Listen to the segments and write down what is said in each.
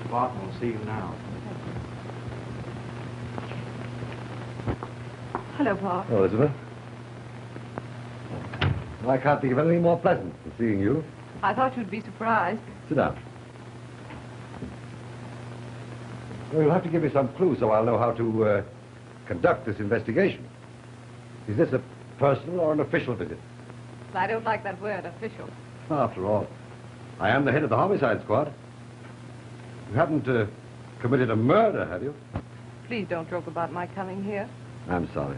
Barton will see you now. Hello, Paul. Hello, Elizabeth. Well, I can't think of anything more pleasant than seeing you. I thought you'd be surprised. Sit down. Well, you'll have to give me some clue so I'll know how to conduct this investigation. Is this a personal or an official visit? I don't like that word, official. After all, I am the head of the homicide squad. You haven't committed a murder, have you? Please don't joke about my coming here. I'm sorry.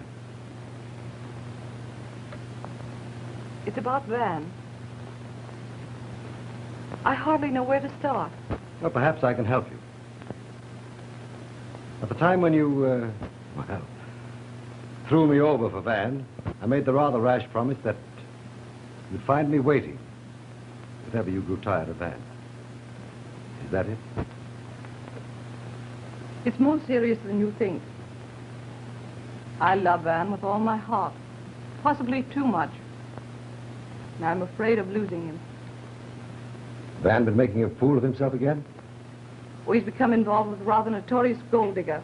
It's about Van. I hardly know where to start. Well, perhaps I can help you. At the time when you, threw me over for Van, I made the rather rash promise that you'd find me waiting if ever you grew tired of Van. Is that it? It's more serious than you think. I love Van with all my heart, possibly too much. And I'm afraid of losing him. Van been making a fool of himself again? Oh, he's become involved with a rather notorious gold digger.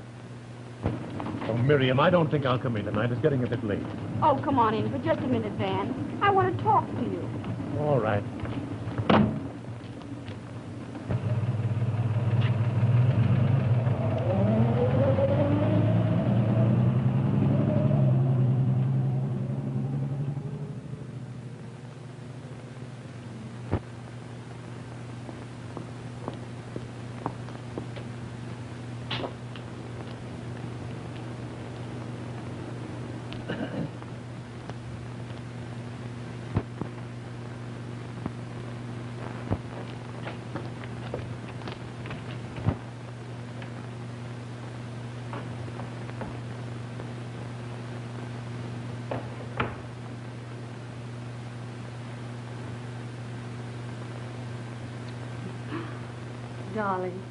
Oh, Miriam, I don't think I'll come in tonight. It's getting a bit late. Oh, come on in for just a minute, Van. I want to talk to you. All right. Darling,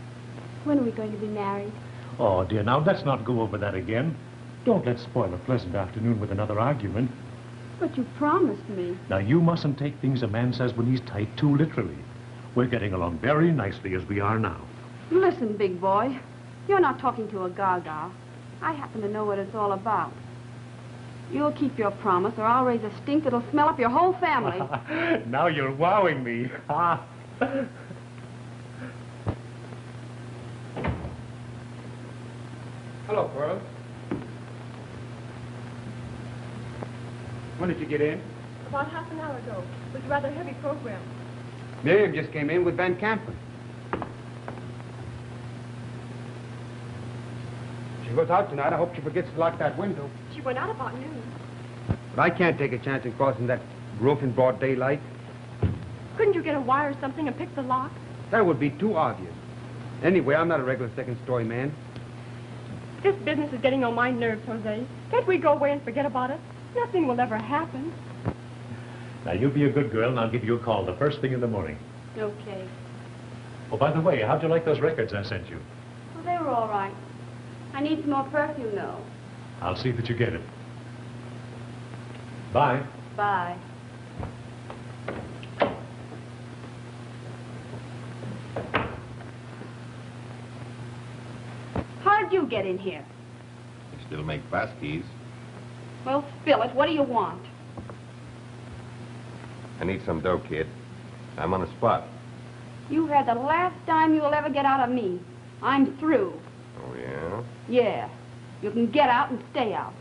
when are we going to be married? Oh, dear, now let's not go over that again. Don't let's spoil a pleasant afternoon with another argument. But you promised me. Now, you mustn't take things a man says when he's tight too literally. We're getting along very nicely as we are now. Listen, big boy. You're not talking to a gaga. I happen to know what it's all about. You'll keep your promise, or I'll raise a stink that'll smell up your whole family. Now you're wowing me. Hello, Pearl. When did you get in? About half an hour ago. It was a rather heavy program. Miriam just came in with Van Campen. She goes out tonight. I hope she forgets to lock that window. She went out about noon. But I can't take a chance in crossing that roof in broad daylight. Couldn't you get a wire or something and pick the lock? That would be too obvious. Anyway, I'm not a regular second-story man. This business is getting on my nerves, Jose. Can't we go away and forget about it? Nothing will ever happen. Now, you be a good girl, and I'll give you a call the first thing in the morning. Okay. Oh, by the way, how'd you like those records I sent you? Well, they were all right. I need some more perfume, though. I'll see that you get it. Bye. Bye. How'd you get in here? You still make pass keys. Well, spill it. What do you want? I need some dough, kid. I'm on the spot. You had the last dime you'll ever get out of me. I'm through. Oh, yeah? Yeah. You can get out and stay out.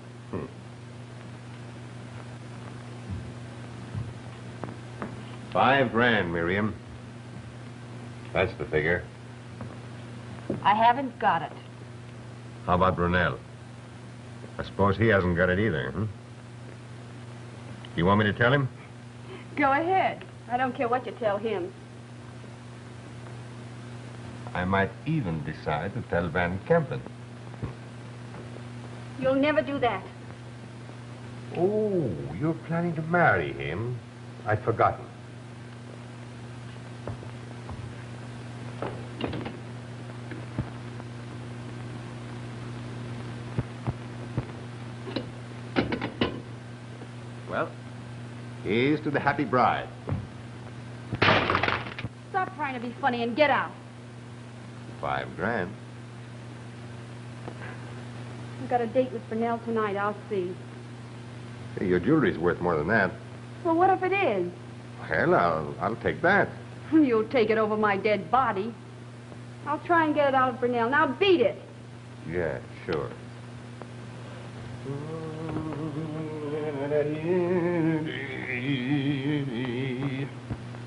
$5,000, Miriam. That's the figure. I haven't got it. How about Brunel? I suppose he hasn't got it either, huh? You want me to tell him? Go ahead. I don't care what you tell him. I might even decide to tell Van Kempen. You'll never do that. Oh, you're planning to marry him? I'd forgotten. Well, here's to the happy bride. Stop trying to be funny and get out. $5,000. I've got a date with Brunel tonight. I'll see. Hey, your jewelry's worth more than that. Well, what if it is? Hell, I'll take that. You'll take it over my dead body. I'll try and get it out of Brunel. Now beat it. Yeah, sure.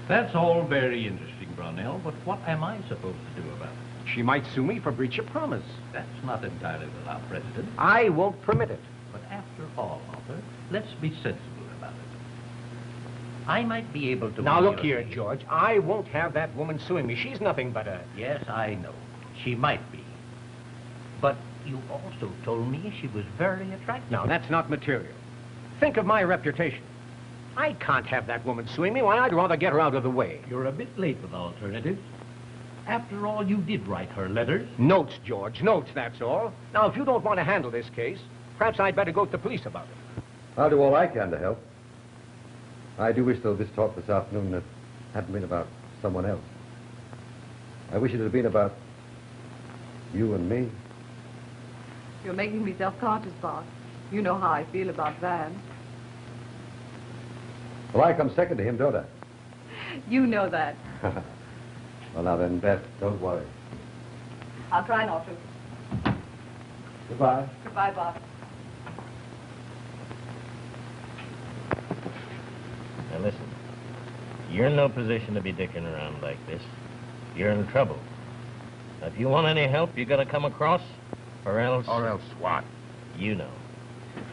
That's all very interesting, Brunel, but what am I supposed to do about it? She might sue me for breach of promise. That's not entirely without precedent. I won't permit it. But after all, Arthur, let's be sensible about it. I might be able to... Now, win look your here, case. George. I won't have that woman suing me. She's nothing but a... Yes, I know. She might be. But you also told me she was very attractive. Now, that's not material. Think of my reputation. I can't have that woman suing me. Why, I'd rather get her out of the way. You're a bit late with alternatives. After all, you did write her letters. Notes, George, notes, that's all. Now, if you don't want to handle this case, perhaps I'd better go to the police about it. I'll do all I can to help. I do wish, though, this talk this afternoon hadn't been about someone else. I wish it had been about you and me. You're making me self-conscious, boss. You know how I feel about Van. Well, I come second to him, don't I? You know that. Well, now then, Beth, don't worry. I'll try not to. Goodbye. Goodbye, boss. Now listen, you're in no position to be dicking around like this. You're in trouble. Now, if you want any help, you gotta come across, or else... Or else what? You know.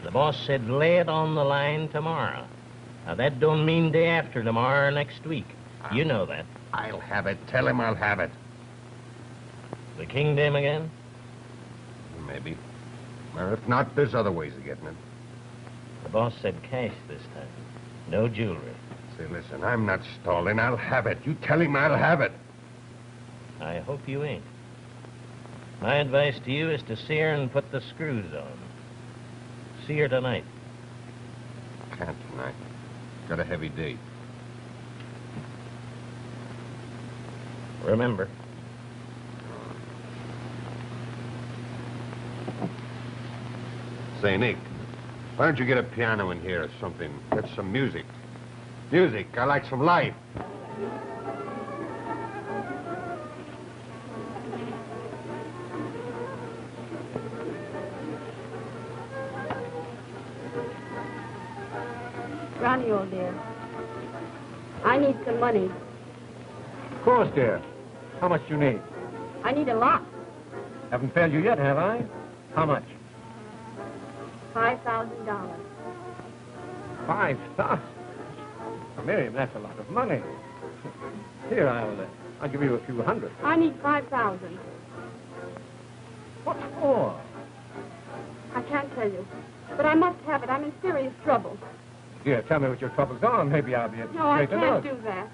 The boss said lay it on the line tomorrow. Now, that don't mean day after tomorrow or next week. You know that. I'll have it. Tell him I'll have it. The kingdom again? Maybe. Or if not, there's other ways of getting it. The boss said cash this time. No jewelry. Say, listen, I'm not stalling. I'll have it. You tell him I'll have it. I hope you ain't. My advice to you is to see her and put the screws on. See her tonight. Can't tonight. Got a heavy date. Remember. Say, Nick, why don't you get a piano in here or something? Get some music. Music. I like some life. Ronnie, old dear, I need some money. Of course, dear. How much do you need? I need a lot. Haven't failed you yet, have I? How much? $5,000. 5,000. Miriam, that's a lot of money. Here, I'll give you a few hundred. I need 5,000. What for? I can't tell you, but I must have it. I'm in serious trouble. Dear, tell me what your troubles are. Maybe I'll be able to No, I straighten can't it out. do that.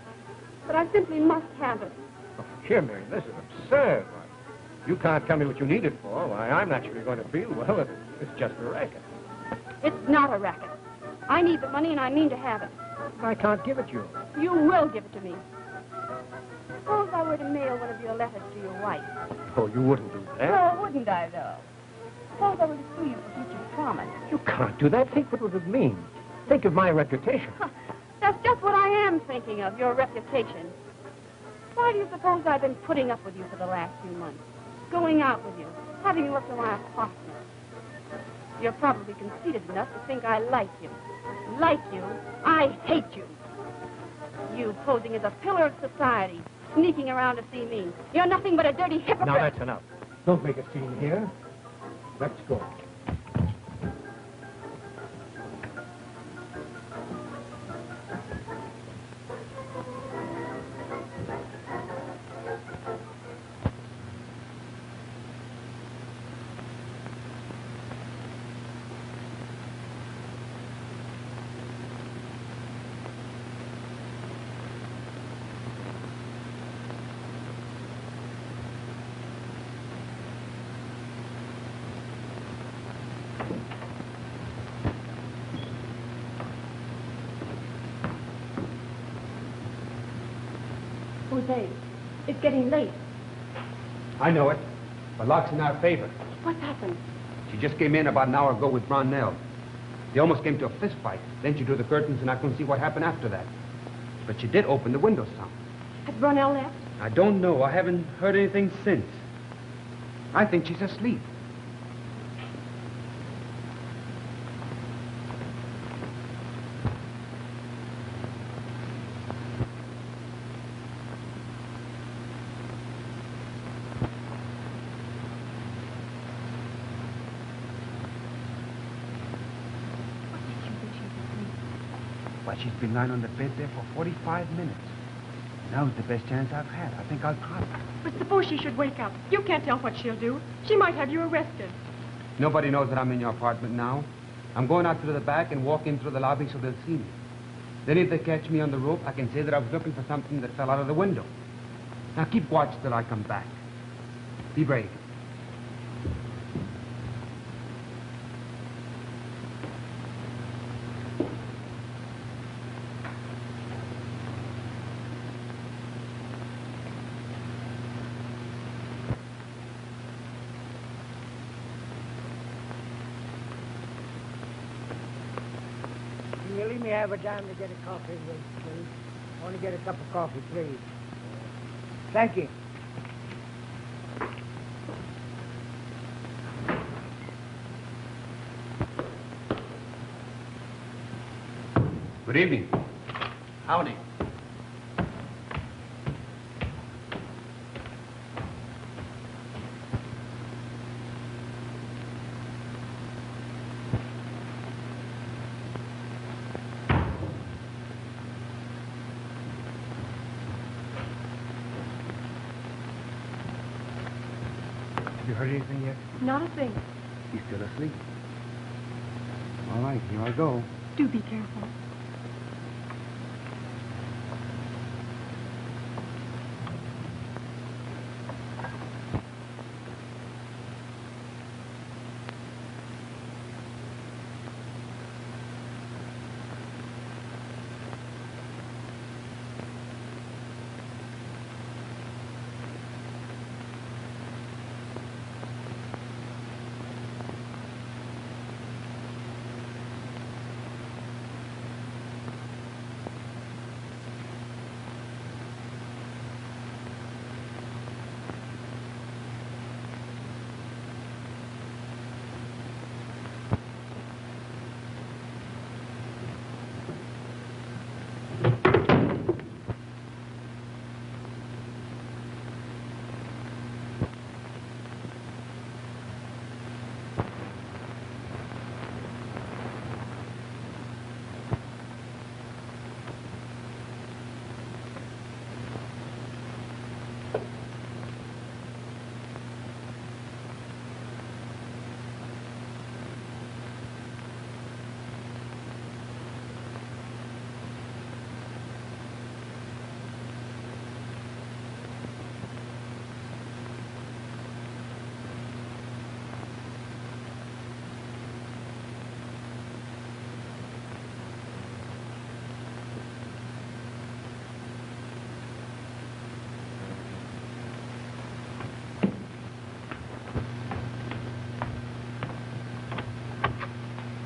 But I simply must have it. Oh, here, Miriam, this is absurd. Why, you can't tell me what you need it for. Why, I'm naturally going to feel, well, it's just a racket. It's not a racket. I need the money and I mean to have it. I can't give it you. You will give it to me. Suppose I were to mail one of your letters to your wife. Oh, you wouldn't do that. No, wouldn't I, though? Suppose I were to sue you for breach of promise. You can't do that. Think what it would mean. Think of my reputation. That's just what I am thinking of, your reputation. Why do you suppose I've been putting up with you for the last few months? Going out with you, having you up to my apartment. You're probably conceited enough to think I like you. Like you? I hate you. You posing as a pillar of society, sneaking around to see me. You're nothing but a dirty hypocrite. Now, that's enough. Don't make a scene here. Let's go. Jose, it's getting late. I know it. The lock's in our favor. What's happened? She just came in about an hour ago with Brunel. They almost came to a fist fight. Then she drew the curtains, and I couldn't see what happened after that. But she did open the window some. Has Brunel left? I don't know. I haven't heard anything since. I think she's asleep. Why, she's been lying on the bed there for 45 minutes. Now's the best chance I've had. I think I'll try. But suppose she should wake up. You can't tell what she'll do. She might have you arrested. Nobody knows that I'm in your apartment now. I'm going out through the back and walk in through the lobby so they'll see me. Then if they catch me on the roof, I can say that I was looking for something that fell out of the window. Now keep watch till I come back. Be brave. Will you have a dime to get a coffee, please? I want to get a cup of coffee, please. Thank you. Good evening. Howdy. Have you heard anything yet? Not a thing. He's still asleep. All right, here I go. Do be careful.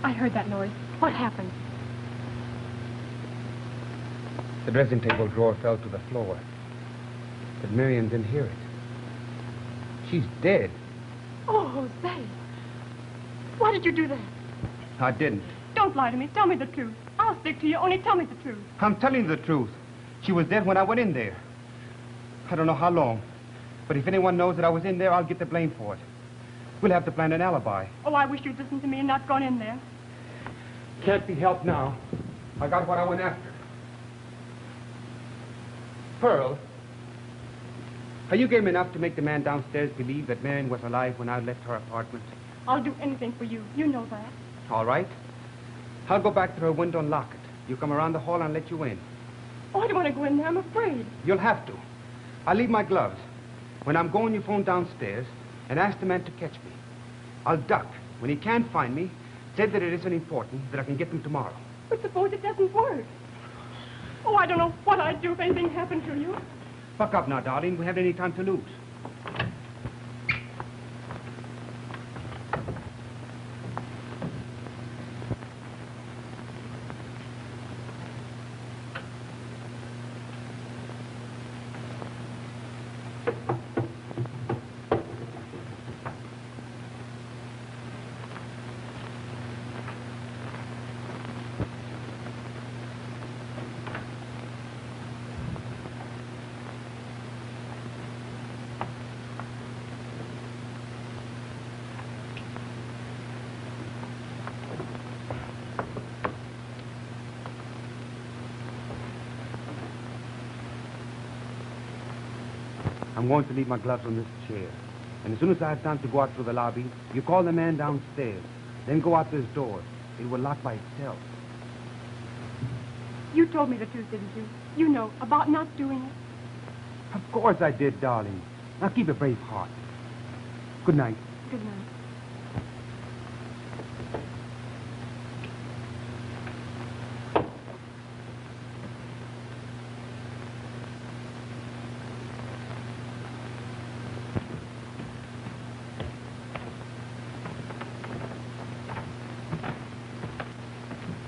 I heard that noise. What happened? The dressing table drawer fell to the floor. But Miriam didn't hear it. She's dead. Oh, Jose. Why did you do that? I didn't. Don't lie to me. Tell me the truth. I'll stick to you. Only tell me the truth. I'm telling you the truth. She was dead when I went in there. I don't know how long. But if anyone knows that I was in there, I'll get the blame for it. We'll have to plan an alibi. Oh, I wish you'd listened to me and not gone in there. Can't be helped now. I got what I went after. Pearl, are you game enough to make the man downstairs believe that Marion was alive when I left her apartment? I'll do anything for you. You know that. All right. I'll go back to her window and lock it. You come around the hall and I'll let you in. Oh, I don't want to go in there. I'm afraid. You'll have to. I'll leave my gloves. When I'm going, you phone downstairs and ask the man to catch me. I'll duck. When he can't find me, say that it isn't important, that I can get them tomorrow. But suppose it doesn't work. Oh, I don't know what I'd do if anything happened to you. Buck up now, darling. We haven't any time to lose. I'm going to leave my gloves on this chair. And as soon as I have time to go out through the lobby, you call the man downstairs. Then go out this door. It will lock by itself. You told me the truth, didn't you? You know about not doing it. Of course I did, darling. Now keep a brave heart. Good night. Good night.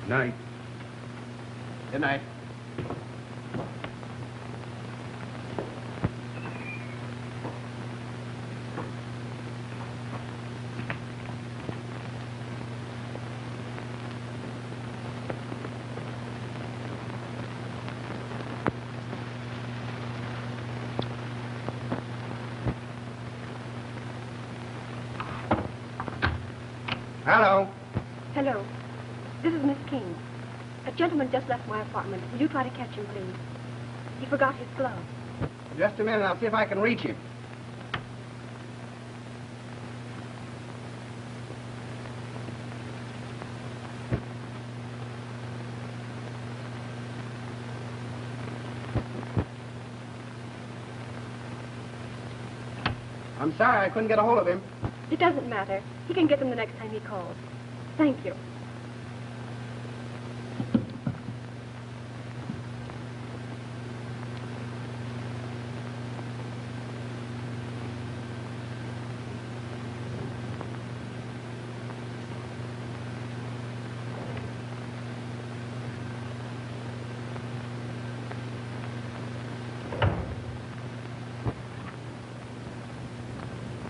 Night. Good night. Hello. Hello. This is Miss King. A gentleman just left my apartment. Will you try to catch him, please? He forgot his glove. Just a minute. I'll see if I can reach him. I'm sorry I couldn't get a hold of him. It doesn't matter. He can get them the next time he calls. Thank you.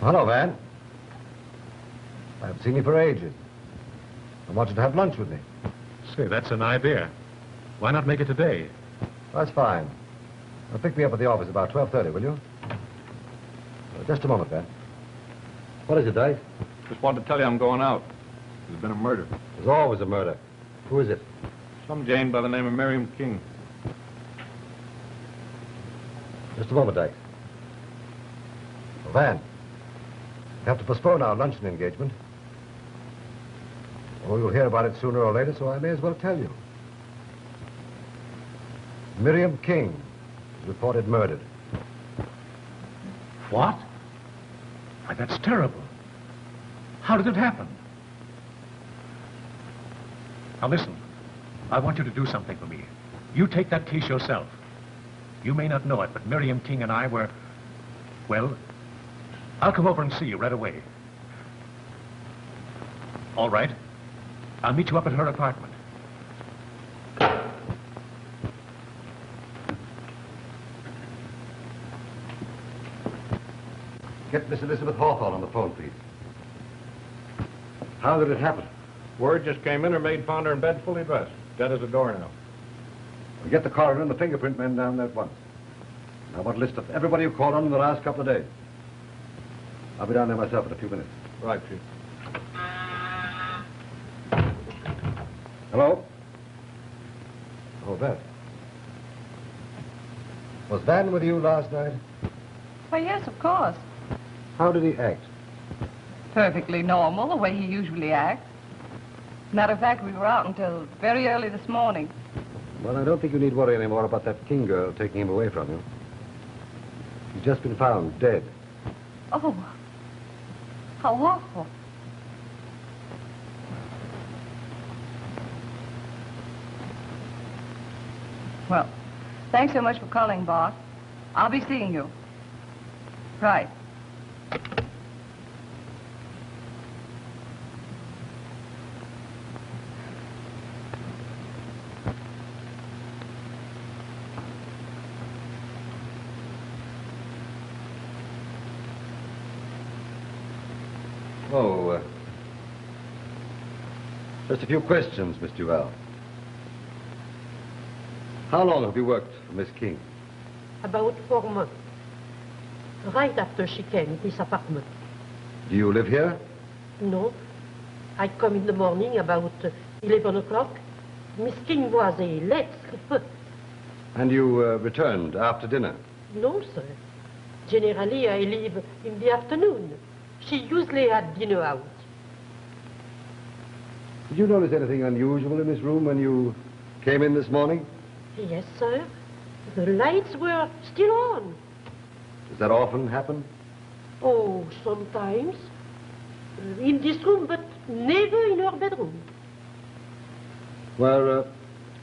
Hello, Van. I haven't seen you for ages. I want you to have lunch with me. Say, that's an idea. Why not make it today? That's fine. Now, pick me up at the office about 12:30, will you? Just a moment, Van. What is it, Dike? Just wanted to tell you I'm going out. There's been a murder. There's always a murder. Who is it? Some Jane by the name of Miriam King. Just a moment, Dike. Well, Van, we have to postpone our luncheon engagement. Oh, you'll hear about it sooner or later, so I may as well tell you. Miriam King is reported murdered. What? Why, that's terrible. How did it happen? Now, listen. I want you to do something for me. You take that case yourself. You may not know it, but Miriam King and I were... Well, I'll come over and see you right away. All right. I'll meet you up at her apartment. Get Miss Elizabeth Hawthorne on the phone, please. How did it happen? Word just came in, her maid found her in bed fully dressed, dead as a doornail. Well, get the coroner and the fingerprint men down there at once. I want a list of everybody who called on in the last couple of days. I'll be down there myself in a few minutes. Right, Chief. Hello? Oh, Van. Was Van with you last night? Why, yes, of course. How did he act? Perfectly normal, the way he usually acts. Matter of fact, we were out until very early this morning. Well, I don't think you need worry anymore about that King girl taking him away from you. He's just been found dead. Oh, how awful. Well, thanks so much for calling, boss. I'll be seeing you. Right. Oh, just a few questions, Miss Duval. How long have you worked for Miss King? About 4 months. Right after she came to this apartment. Do you live here? No. I come in the morning about 11 o'clock. Miss King was a late sleeper. And you returned after dinner? No, sir. Generally, I leave in the afternoon. She usually had dinner out. Did you notice anything unusual in this room when you came in this morning? Yes, sir. The lights were still on. Does that often happen? Oh, sometimes. In this room, but never in her bedroom. Were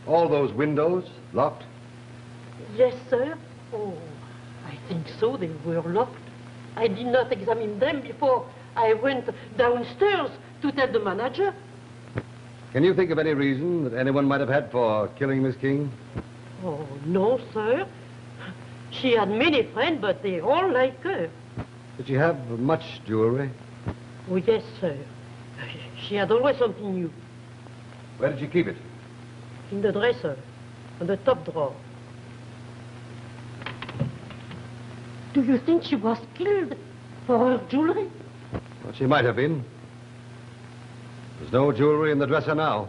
all those windows locked? Yes, sir. Oh, I think so. They were locked. I did not examine them before I went downstairs to tell the manager. Can you think of any reason that anyone might have had for killing Miss King? Oh, no, sir. She had many friends, but they all like her. Did she have much jewelry? Oh, yes, sir. She had always something new. Where did she keep it? In the dresser, on the top drawer. Do you think she was killed for her jewelry? Well, she might have been. There's no jewelry in the dresser now.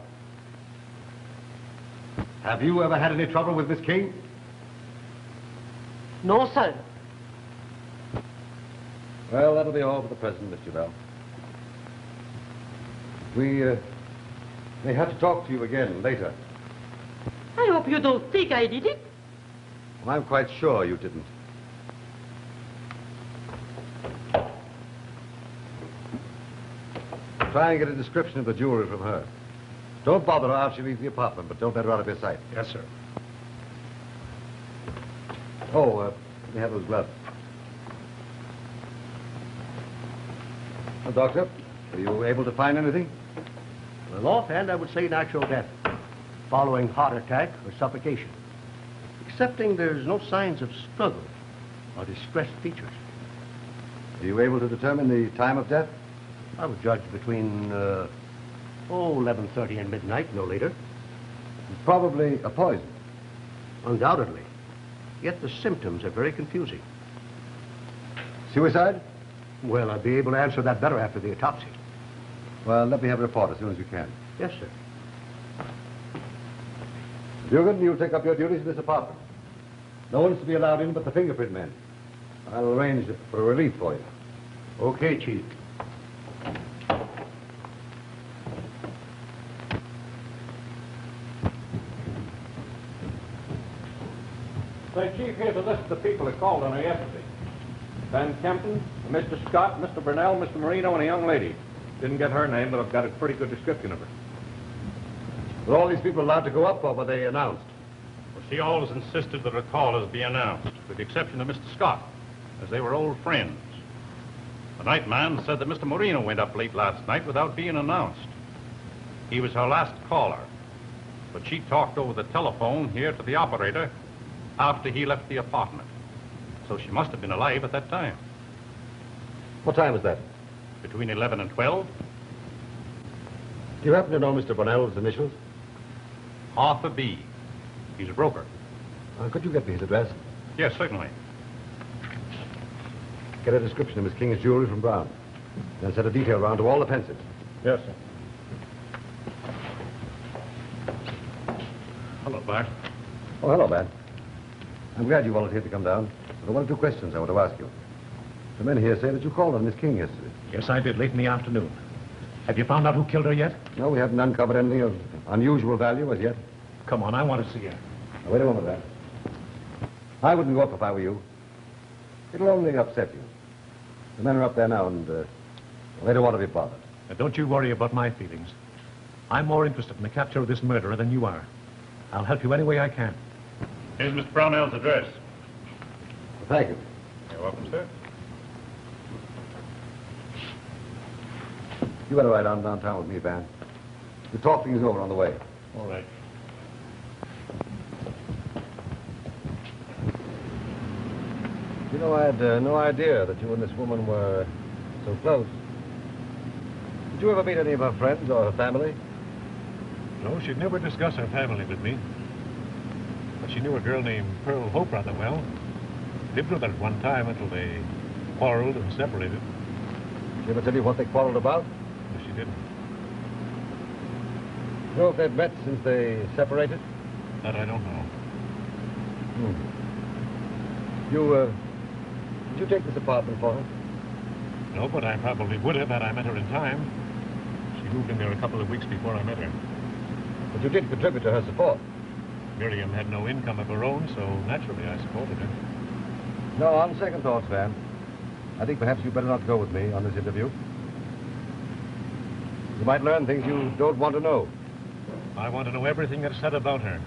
Have you ever had any trouble with Miss King? No, sir. Well, that'll be all for the present, Mr. Bell. We may have to talk to you again later. I hope you don't think I did it. Well, I'm quite sure you didn't. Try and get a description of the jewelry from her. Don't bother her after she leaves the apartment, but don't let her out of your sight. Yes, sir. Oh, let me have those gloves. Well, Doctor, were you able to find anything? Well, offhand, I would say natural death, following heart attack or suffocation. Excepting there's no signs of struggle or distressed features. Are you able to determine the time of death? I would judge between, 11:30 and midnight, no later. Probably a poison. Undoubtedly. Yet the symptoms are very confusing. Suicide? Well, I'll be able to answer that better after the autopsy. Well, let me have a report as soon as you can. Yes, sir. Dugan, you'll take up your duties in this apartment. No one's to be allowed in but the fingerprint men. I'll arrange for a relief for you. Okay, Chief. Say, Chief, here's a list of the people that called on her yesterday. Van Kempen, Mr. Scott, Mr. Burnell, Mr. Marino, and a young lady. Didn't get her name, but I've got a pretty good description of her. Were all these people allowed to go up, or were they announced? Well, she always insisted that her callers be announced, with the exception of Mr. Scott, as they were old friends. The night man said that Mr. Marino went up late last night without being announced. He was her last caller. But she talked over the telephone here to the operator after he left the apartment. So she must have been alive at that time. What time was that? Between 11 and 12. Do you happen to know Mr. Bonnell's initials? Arthur B. He's a broker. Could you get me his address? Yes, certainly. Get a description of Miss King's jewelry from Brown. Then set a detail round to all the fences. Yes, sir. Hello, Bart. Oh, hello, man. I'm glad you volunteered to come down. There are one or two questions I want to ask you. The men here say that you called on Miss King yesterday. Yes, I did, late in the afternoon. Have you found out who killed her yet? No, we haven't uncovered anything of unusual value as yet. Come on, I want to see her. Now, wait a moment, man. I wouldn't go up if I were you. It'll only upset you. The men are up there now, and they don't want to be bothered. Now, don't you worry about my feelings. I'm more interested in the capture of this murderer than you are. I'll help you any way I can. Here's Mr. Brownell's address. Well, thank you. You're welcome, sir. You better ride on downtown with me, Van. We'll talk things over on the way. All right. You know, I had no idea that you and this woman were so close. Did you ever meet any of her friends or her family? No, she'd never discuss her family with me. But she knew a girl named Pearl Hope rather well. Lived with her at one time until they quarreled and separated. Did she ever tell you what they quarreled about? No, she didn't. You know if they've met since they separated? That I don't know. Did you take this apartment for her? No, but I probably would have had I met her in time. She moved in there a couple of weeks before I met her. But you did contribute to her support. Miriam had no income of her own, so naturally I supported her. No, on second thoughts, Van. I think perhaps you better not go with me on this interview. You might learn things you don't want to know. I want to know everything that's said about her.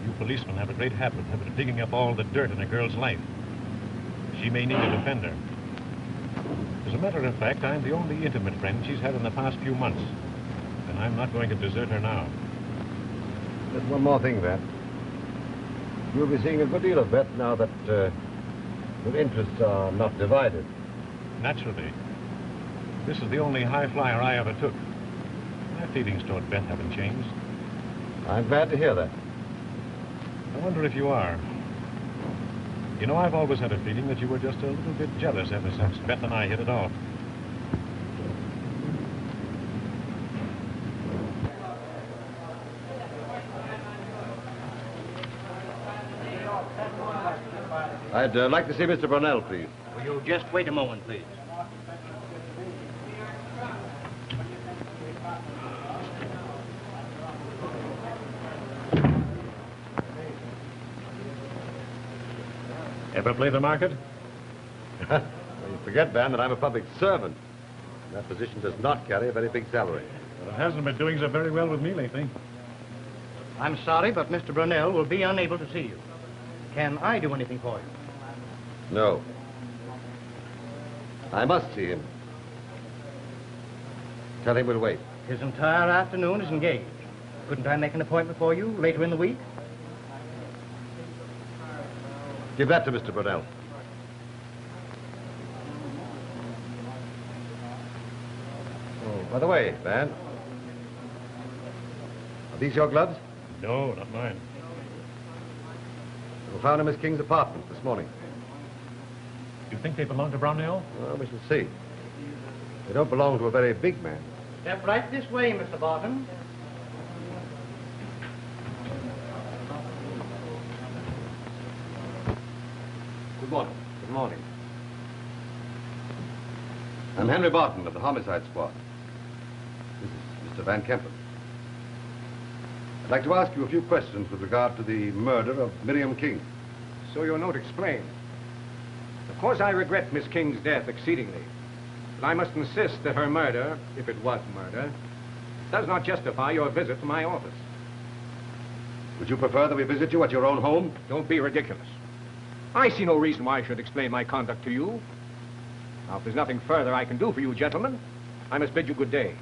You policemen have a great habit of digging up all the dirt in a girl's life. She may need a defender. As a matter of fact, I'm the only intimate friend she's had in the past few months. And I'm not going to desert her now. There's one more thing, Van. You'll be seeing a good deal of Beth now that your interests are not divided. Naturally. This is the only high flyer I ever took. My feelings toward Beth haven't changed. I'm glad to hear that. I wonder if you are. You know, I've always had a feeling that you were just a little bit jealous ever since Beth and I hit it off. I'd like to see Mr. Burnell, please. Will you just wait a moment, please? Ever play the market? Well, you forget, Van, that I'm a public servant. That position does not carry a very big salary. Well, it hasn't been doing so very well with me lately. I'm sorry, but Mr. Brunel will be unable to see you. Can I do anything for you? No. I must see him. Tell him we'll wait. His entire afternoon is engaged. Couldn't I make an appointment for you later in the week? Give that to Mr. Burnell. Oh, by the way, Van, are these your gloves? No, not mine. We were found in Miss King's apartment this morning. You think they belong to Brownell? Well, we shall see. They don't belong to a very big man. Step right this way, Mr. Barton. Good morning. Good morning. I'm Henry Barton of the Homicide Squad. This is Mr. Van Kempen. I'd like to ask you a few questions with regard to the murder of Miriam King. So your note explains. Of course, I regret Miss King's death exceedingly. But I must insist that her murder, if it was murder, does not justify your visit to my office. Would you prefer that we visit you at your own home? Don't be ridiculous. I see no reason why I should explain my conduct to you. Now, if there's nothing further I can do for you, gentlemen, I must bid you good day.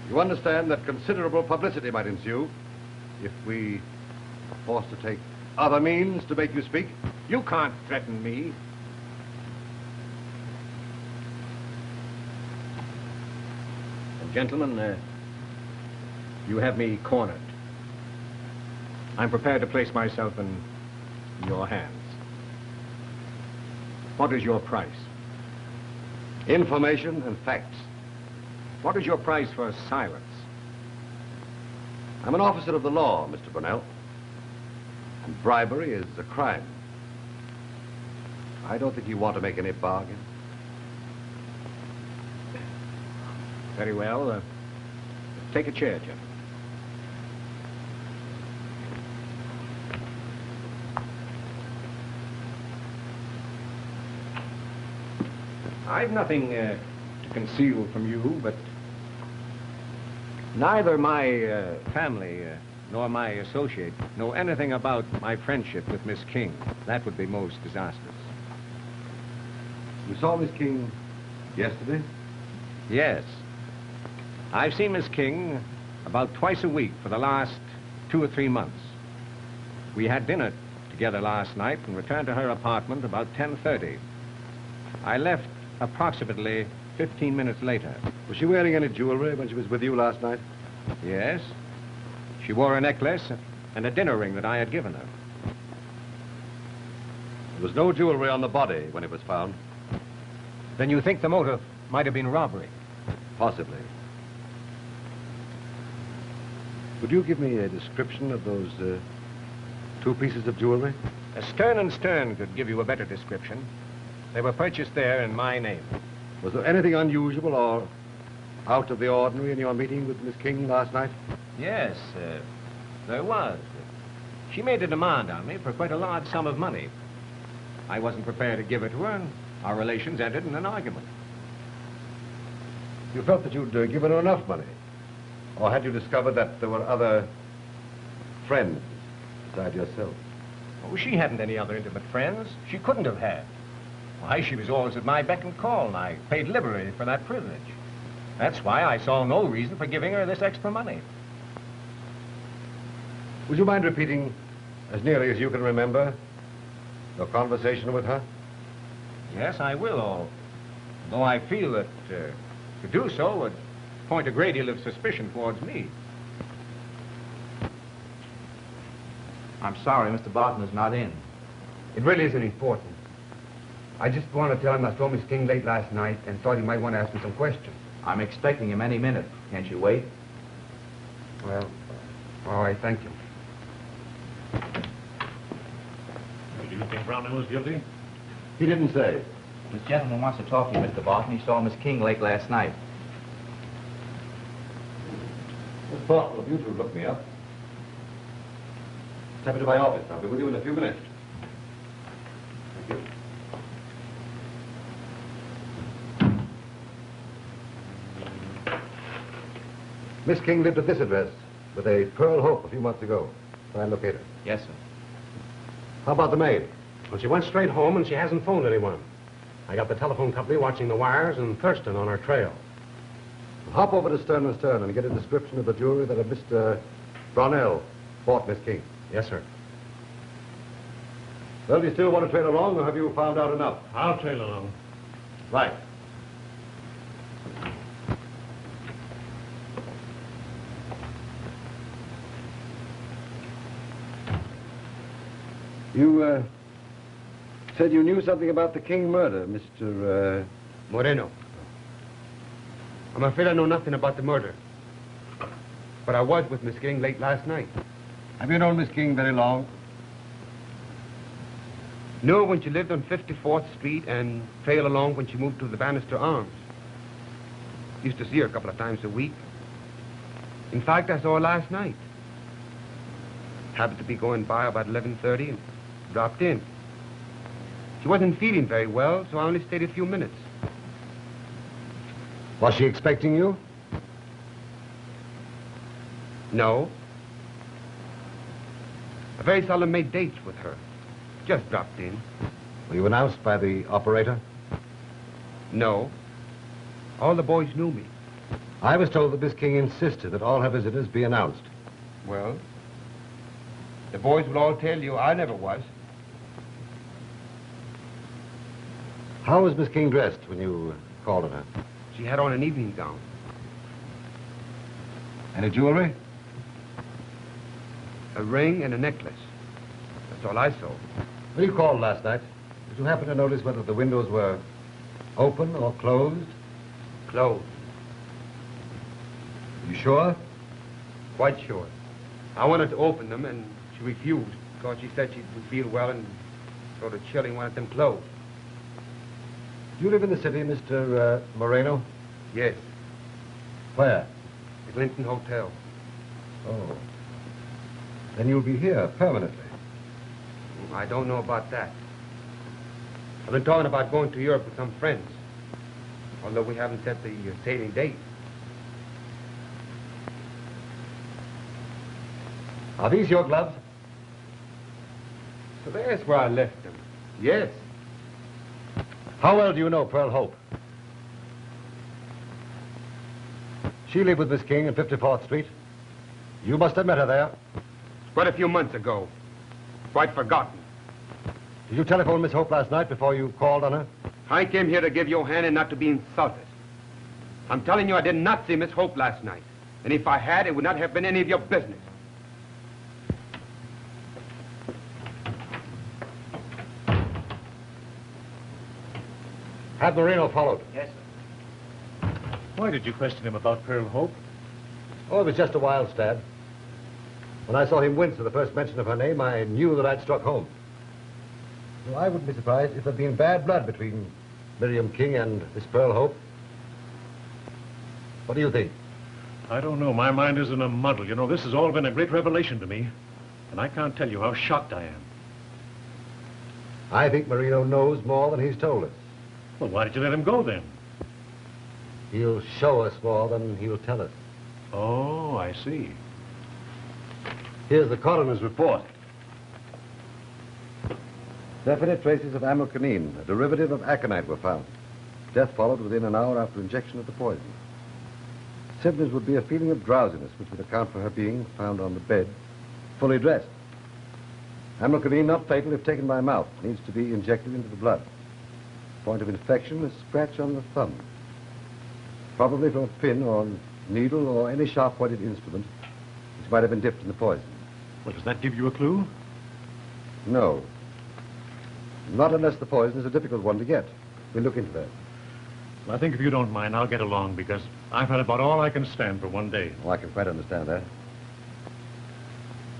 You understand that considerable publicity might ensue if we are forced to take other means to make you speak? You can't threaten me. And gentlemen, you have me cornered. I'm prepared to place myself in your hands. What is your price? Information and facts. What is your price for silence? I'm an officer of the law, Mr. Brunel. And bribery is a crime. I don't think you want to make any bargain. Very well. Take a chair, gentlemen. I've nothing to conceal from you, but neither my family nor my associate know anything about my friendship with Miss King. That would be most disastrous. You saw Miss King yesterday? Yes. I've seen Miss King about twice a week for the last 2 or 3 months. We had dinner together last night and returned to her apartment about 10:30. I left approximately 15 minutes later. Was she wearing any jewelry when she was with you last night? Yes. She wore a necklace and a dinner ring that I had given her. There was no jewelry on the body when it was found. Then you think the motive might have been robbery? Possibly. Would you give me a description of those 2 pieces of jewelry? Stern & Stern could give you a better description. They were purchased there in my name. Was there anything unusual or out of the ordinary in your meeting with Miss King last night? Yes, there was. She made a demand on me for quite a large sum of money. I wasn't prepared to give it to her, and our relations ended in an argument. You felt that you'd given her enough money? Or had you discovered that there were other friends besides yourself? Oh, she hadn't any other intimate friends. She couldn't have had. Why, she was always at my beck and call, and I paid liberally for that privilege. That's why I saw no reason for giving her this extra money. Would you mind repeating, as nearly as you can remember, your conversation with her? Yes, I will, although I feel that to do so would point a great deal of suspicion towards me. I'm sorry Mr. Barton is not in. It really isn't important. I just want to tell him I saw Miss King late last night and thought he might want to ask me some questions. I'm expecting him any minute. Can't you wait? Well, all right, thank you. Do you think Brownell was guilty? He didn't say. This gentleman wants to talk to you, Mr. Barton. He saw Miss King late last night. It's thoughtful of you to look me up. Step into my office. I'll be with you in a few minutes. Thank you. Miss King lived at this address with a Pearl Hope a few months ago. Try and locate her. Yes, sir. How about the maid? Well, she went straight home and she hasn't phoned anyone. I got the telephone company watching the wires and Thurston on her trail. Hop over to Stern & Stern and get a description of the jewelry that Mr. Brownell bought Miss King. Yes, sir. Well, do you still want to trail along, or have you found out enough? I'll trail along. Right. You, said you knew something about the King murder, Mr. Moreno. I'm afraid I know nothing about the murder. But I was with Miss King late last night. Have you known Miss King very long? No, when she lived on 54th Street and trailed along when she moved to the Bannister Arms. Used to see her a couple of times a week. In fact, I saw her last night. Happened to be going by about 11:30 and dropped in. She wasn't feeling very well, so I only stayed a few minutes. Was she expecting you? No. I very seldom made dates with her. Just dropped in. Were you announced by the operator? No. All the boys knew me. I was told that Miss King insisted that all her visitors be announced. Well, the boys will all tell you I never was. How was Miss King dressed when you called on her? She had on an evening gown. Any jewelry? A ring and a necklace. That's all I saw. When you called last night, did you happen to notice whether the windows were open or closed? Closed. You sure? Quite sure. I wanted to open them, and she refused because she said she would feel well and sort of chilly wanted them closed. Do you live in the city, Mr. Moreno? Yes. Where? The Clinton Hotel. Oh. Then you'll be here permanently. I don't know about that. I've been talking about going to Europe with some friends, although we haven't set the sailing date. Are these your gloves? So there's where I left them. Yes. How well do you know Pearl Hope? She lived with Miss King in 54th Street. You must have met her there. Quite a few months ago. Quite forgotten. Did you telephone Miss Hope last night before you called on her? I came here to give you a hand and not to be insulted. I'm telling you I did not see Miss Hope last night. And if I had, it would not have been any of your business. Had Moreno followed? Yes, sir. Why did you question him about Pearl Hope? Oh, it was just a wild stab. When I saw him wince at the first mention of her name, I knew that I'd struck home. So I wouldn't be surprised if there'd been bad blood between Miriam King and Miss Pearl Hope. What do you think? I don't know. My mind is in a muddle. You know, this has all been a great revelation to me. And I can't tell you how shocked I am. I think Marino knows more than he's told us. Well, why did you let him go, then? He'll show us more than he'll tell us. Oh, I see. Here's the coroner's report. Definite traces of amylcanine, a derivative of aconite, were found. Death followed within an hour after injection of the poison. Symptoms would be a feeling of drowsiness, which would account for her being found on the bed, fully dressed. Amylcanine, not fatal if taken by mouth, needs to be injected into the blood. Point of infection, a scratch on the thumb. Probably from a pin or needle or any sharp-pointed instrument which might have been dipped in the poison. Well, does that give you a clue? No. Not unless the poison is a difficult one to get. We'll look into that. Well, I think if you don't mind, I'll get along because I've had about all I can stand for one day. Oh, I can quite understand that.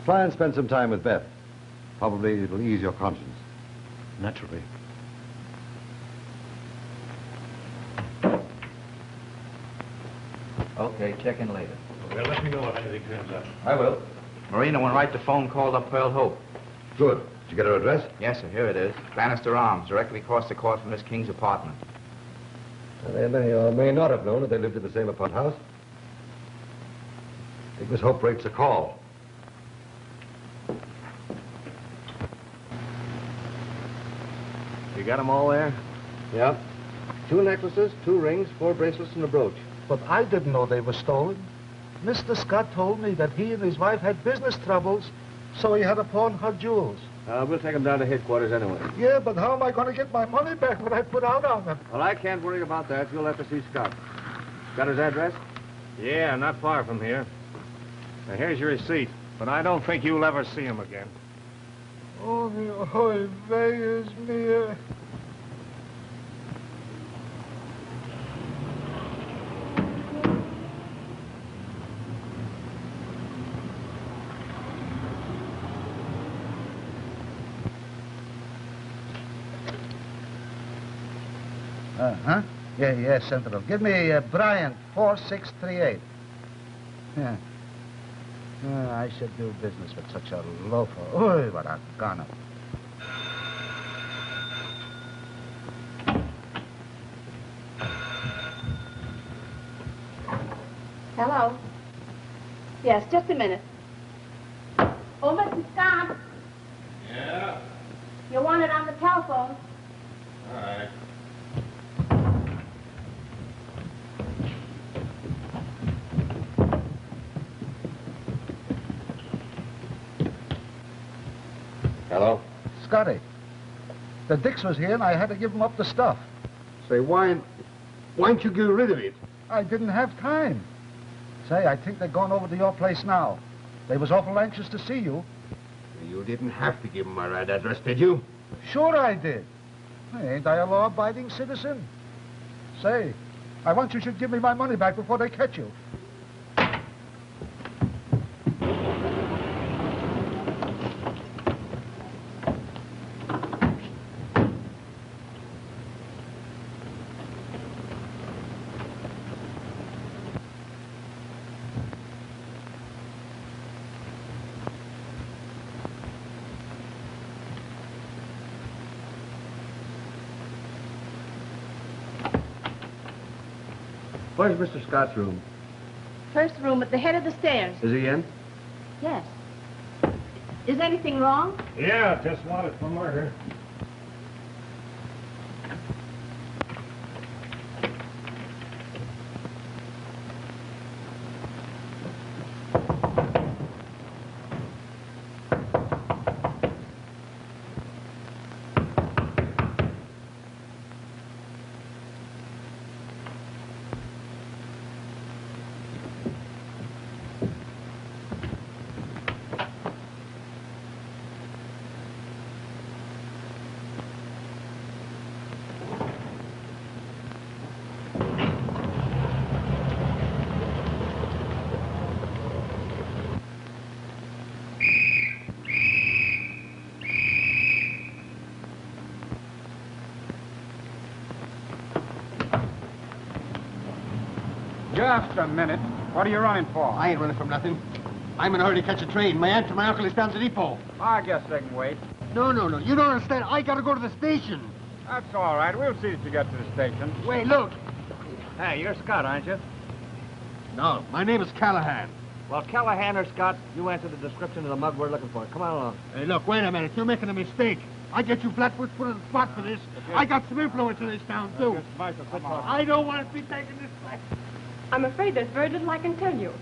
Try and spend some time with Beth. Probably it'll ease your conscience. Naturally. Okay, check in later. Well, let me know if anything turns up. I will. Marina went right to phone, called up Pearl Hope. Good. Did you get her address? Yes, sir. Here it is. Bannister Arms, directly across the court from Miss King's apartment. They may or may not have known that they lived in the same apartment house. I think Miss Hope breaks a call. You got them all there? Yeah. 2 necklaces, 2 rings, 4 bracelets, and a brooch. But I didn't know they were stolen. Mr. Scott told me that he and his wife had business troubles, so he had to pawn her jewels. We'll take them down to headquarters anyway. Yeah, but how am I going to get my money back when I put out on them? Well, I can't worry about that. You'll have to see Scott. Got his address? Yeah, not far from here. Now, here's your receipt, but I don't think you'll ever see him again. Oh, hoy veis me. Uh-huh. Yeah, Sentinel. Give me Bryant 4638. Yeah. I should do business with such a loafer. Oy, what a gunner. Hello? Yes, just a minute. Oh, Mr. Scott. Yeah? You want it on the telephone? All right. Scotty. The Dix was here, and I had to give him up the stuff. Say, why don't you get rid of it? I didn't have time. Say, I think they're going over to your place now. They was awful anxious to see you. You didn't have to give them my right address, did you? Sure I did. Ain't I a law-abiding citizen? Say, I want you should give me my money back before they catch you. Where's Mr. Scott's room? First room at the head of the stairs. Is he in? Yes. Is anything wrong? Yeah, just wanted for murder. Just a minute. What are you running for? I ain't running from nothing. I'm in a hurry to catch a train. My aunt and my uncle is down to the depot. I guess they can wait. No. You don't understand. I gotta go to the station. That's all right. We'll see that you get to the station. Wait, look. Hey, you're Scott, aren't you? No, my name is Callahan. Well, Callahan or Scott, you answer the description of the mug we're looking for. Come on along. Hey, look, wait a minute. You're making a mistake. I get you flatfoot put on the spot for this. I got some influence in this town, too. I don't want to be taking this way. I'm afraid there's very little I can tell you.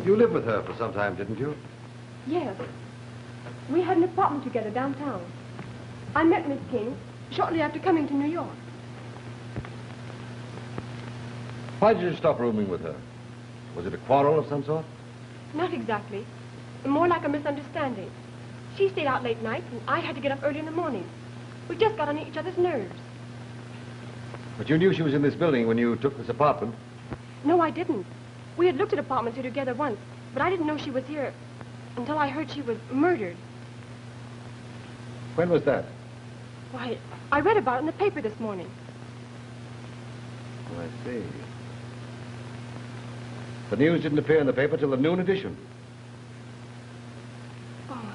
You lived with her for some time, didn't you? Yes. We had an apartment together downtown. I met Miss King shortly after coming to New York. Why did you stop rooming with her? Was it a quarrel of some sort? Not exactly. More like a misunderstanding. She stayed out late nights, and I had to get up early in the morning. We just got on each other's nerves. But you knew she was in this building when you took this apartment. No, I didn't. We had looked at apartments here together once, but I didn't know she was here until I heard she was murdered. When was that? Why, I read about it in the paper this morning. Oh, I see. The news didn't appear in the paper till the noon edition. Oh,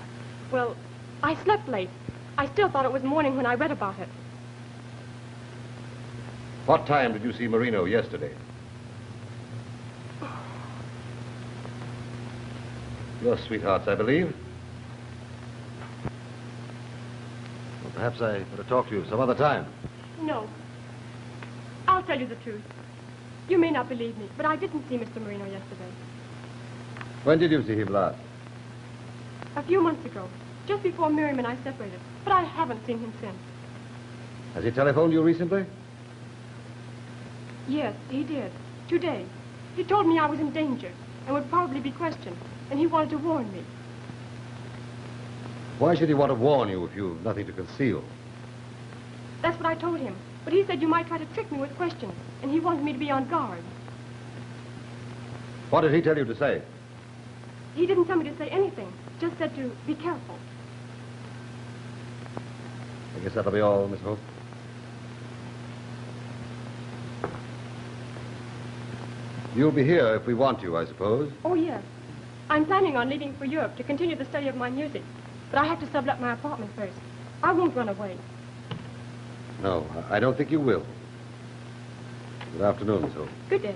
well, I slept late. I still thought it was morning when I read about it. What time did you see Marino yesterday? Your sweethearts, I believe. Well, perhaps I better talk to you some other time. No. I'll tell you the truth. You may not believe me, but I didn't see Mr. Marino yesterday. When did you see him last? A few months ago, just before Miriam and I separated. But I haven't seen him since. Has he telephoned you recently? Yes, he did. Today. He told me I was in danger and would probably be questioned, and he wanted to warn me. Why should he want to warn you if you've nothing to conceal? That's what I told him. But he said you might try to trick me with questions, and he wanted me to be on guard. What did he tell you to say? He didn't tell me to say anything, just said to be careful. I guess that'll be all, Miss Hope. You'll be here if we want you, I suppose. Oh, yes. I'm planning on leaving for Europe to continue the study of my music, but I have to sublet my apartment first. I won't run away. No, I don't think you will. Good afternoon, Miss Hope. Good day.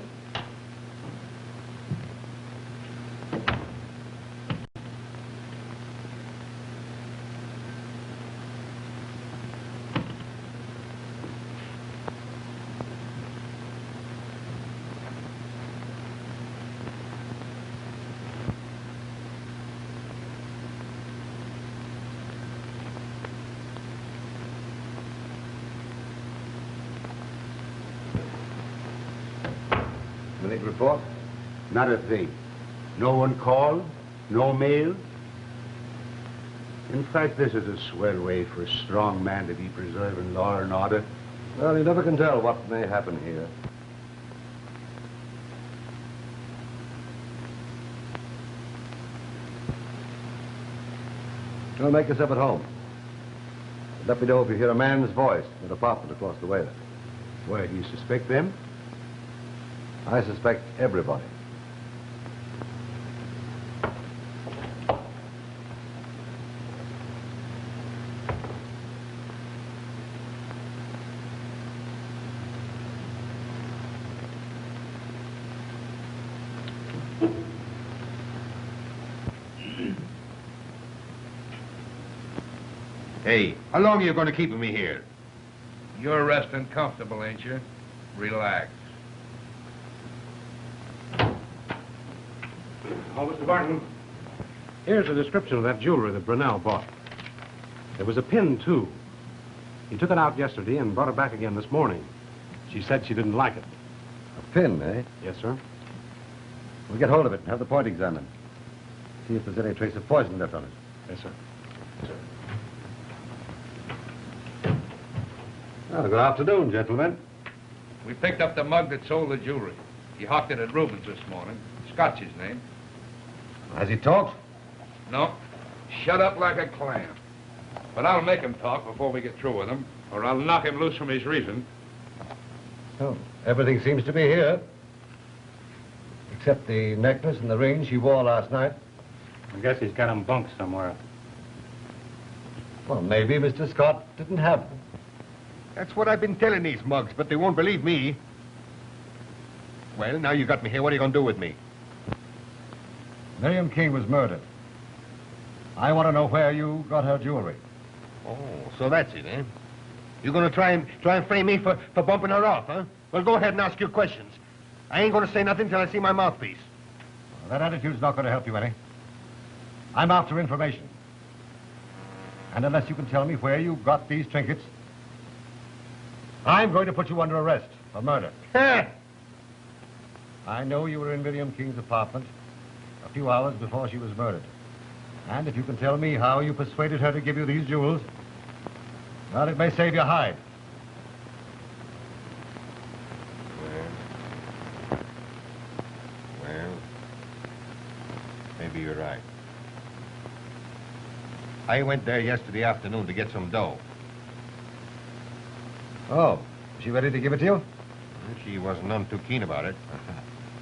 Any report? Not a thing. No one called, no mail. In fact, this is a swell way for a strong man to be preserving law and order. Well, you never can tell what may happen here. Go make yourself at home. Let me know if you hear a man's voice in the apartment across the way there. Why, do you suspect them? I suspect everybody. Hey, how long are you going to keep me here? You're resting comfortable, ain't you? Relax. Oh, Mr. Barton, here's a description of that jewelry that Brunel bought. There was a pin, too. He took it out yesterday and brought it back again this morning. She said she didn't like it. A pin, eh? Yes, sir. We'll get hold of it and have the point examined. See if there's any trace of poison left on it. Yes, sir. Well, good afternoon, gentlemen. We picked up the mug that sold the jewelry. He hawked it at Rubens this morning. Scott's his name. Has he talked? No. Shut up like a clam. But I'll make him talk before we get through with him, or I'll knock him loose from his reason. Oh, everything seems to be here. Except the necklace and the ring she wore last night. I guess he's got them bunked somewhere. Well, maybe Mr. Scott didn't have them. That's what I've been telling these mugs, but they won't believe me. Well, now you got me here. What are you going to do with me? Miriam King was murdered. I want to know where you got her jewelry. Oh, so that's it, eh? You're going to try and frame me for bumping her off, huh? Well, go ahead and ask your questions. I ain't going to say nothing till I see my mouthpiece. Well, that attitude's not going to help you any. I'm after information. And unless you can tell me where you got these trinkets, I'm going to put you under arrest for murder. I know you were in Miriam King's apartment a few hours before she was murdered. And if you can tell me how you persuaded her to give you these jewels, well, it may save your hide. Well, maybe you're right. I went there yesterday afternoon to get some dough. Oh, is she ready to give it to you? She wasn't none too keen about it.